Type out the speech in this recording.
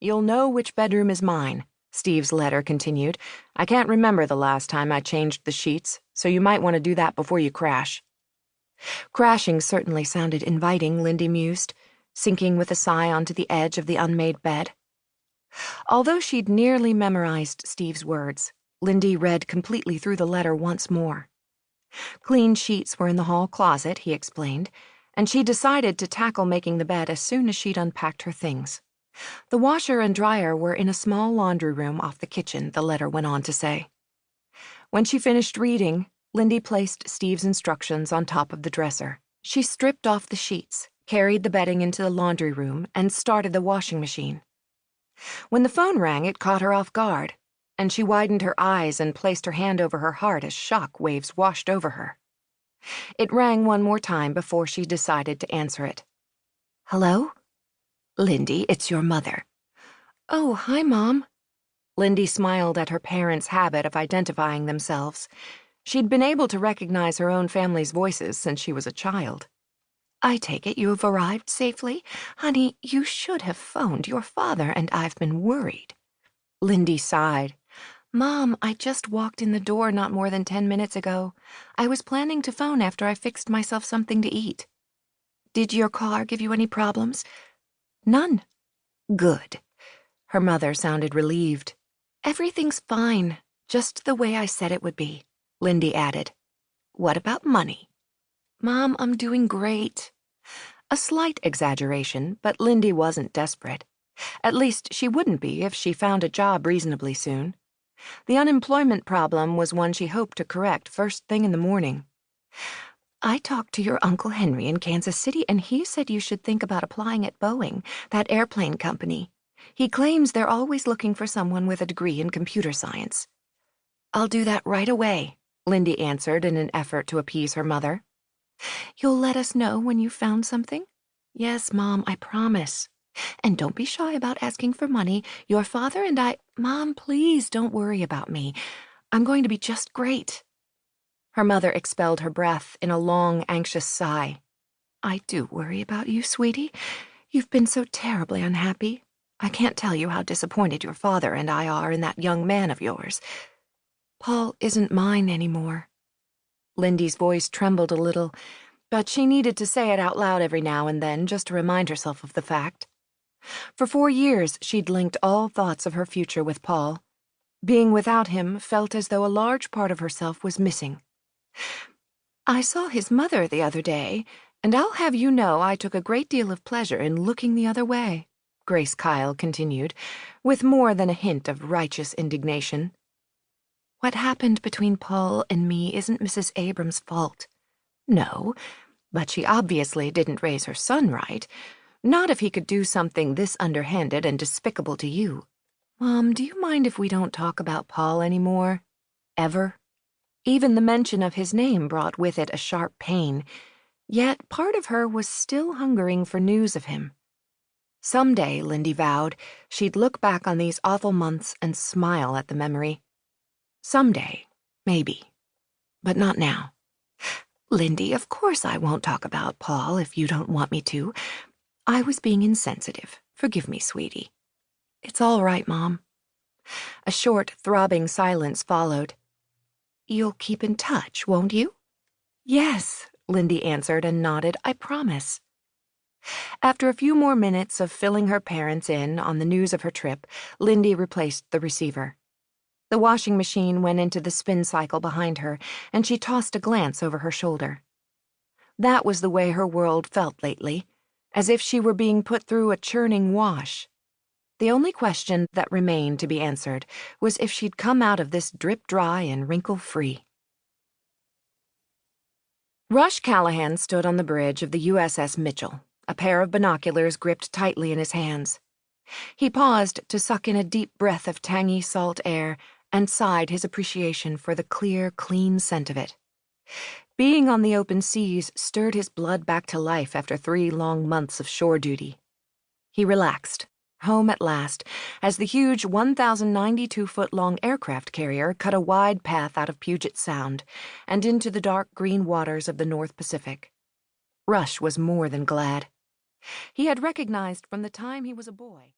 You'll know which bedroom is mine, Steve's letter continued. I can't remember the last time I changed the sheets, so you might want to do that before you crash. Crashing certainly sounded inviting, Lindy mused, sinking with a sigh onto the edge of the unmade bed. Although she'd nearly memorized Steve's words, Lindy read completely through the letter once more. Clean sheets were in the hall closet, he explained, and she decided to tackle making the bed as soon as she'd unpacked her things. The washer and dryer were in a small laundry room off the kitchen, the letter went on to say. When she finished reading, Lindy placed Steve's instructions on top of the dresser. She stripped off the sheets, carried the bedding into the laundry room, and started the washing machine. When the phone rang, it caught her off guard, and she widened her eyes and placed her hand over her heart as shock waves washed over her. It rang one more time before she decided to answer it. Hello? Lindy, it's your mother. Oh, hi, Mom. Lindy smiled at her parents' habit of identifying themselves. She'd been able to recognize her own family's voices since she was a child. I take it you have arrived safely? Honey, you should have phoned your father, and I've been worried. Lindy sighed. Mom, I just walked in the door not more than 10 minutes ago. I was planning to phone after I fixed myself something to eat. Did your car give you any problems? None. Good. Her mother sounded relieved. Everything's fine, just the way I said it would be, Lindy added. What about money? Mom, I'm doing great. A slight exaggeration, but Lindy wasn't desperate. At least she wouldn't be if she found a job reasonably soon. The unemployment problem was one she hoped to correct first thing in the morning. I talked to your Uncle Henry in Kansas City, and he said you should think about applying at Boeing, that airplane company. He claims they're always looking for someone with a degree in computer science. I'll do that right away, Lindy answered in an effort to appease her mother. You'll let us know when you've found something? Yes, Mom, I promise. And don't be shy about asking for money. Your father and I— Mom, please don't worry about me. I'm going to be just great. Her mother expelled her breath in a long, anxious sigh. I do worry about you, sweetie. You've been so terribly unhappy. I can't tell you how disappointed your father and I are in that young man of yours. Paul isn't mine anymore. Lindy's voice trembled a little, but she needed to say it out loud every now and then just to remind herself of the fact. For 4 years, she'd linked all thoughts of her future with Paul. Being without him felt as though a large part of herself was missing. I saw his mother the other day, and I'll have you know I took a great deal of pleasure in looking the other way, Grace Kyle continued, with more than a hint of righteous indignation. What happened between Paul and me isn't Mrs. Abrams' fault. No, but she obviously didn't raise her son right. Not if he could do something this underhanded and despicable to you. Mom, do you mind if we don't talk about Paul anymore? Ever? Even the mention of his name brought with it a sharp pain, yet part of her was still hungering for news of him. Someday, Lindy vowed, she'd look back on these awful months and smile at the memory. Someday, maybe, but not now. Lindy, of course I won't talk about Paul if you don't want me to. I was being insensitive. Forgive me, sweetie. It's all right, Mom. A short, throbbing silence followed. You'll keep in touch, won't you? Yes, Lindy answered and nodded. I promise. After a few more minutes of filling her parents in on the news of her trip, Lindy replaced the receiver. The washing machine went into the spin cycle behind her, and she tossed a glance over her shoulder. That was the way her world felt lately, as if she were being put through a churning wash. The only question that remained to be answered was if she'd come out of this drip-dry and wrinkle-free. Rush Callaghan stood on the bridge of the USS Mitchell, a pair of binoculars gripped tightly in his hands. He paused to suck in a deep breath of tangy salt air and sighed his appreciation for the clear, clean scent of it. Being on the open seas stirred his blood back to life after 3 long months of shore duty. He relaxed, home at last, as the huge 1,092-foot-long aircraft carrier cut a wide path out of Puget Sound and into the dark green waters of the North Pacific. Rush was more than glad. He had recognized from the time he was a boy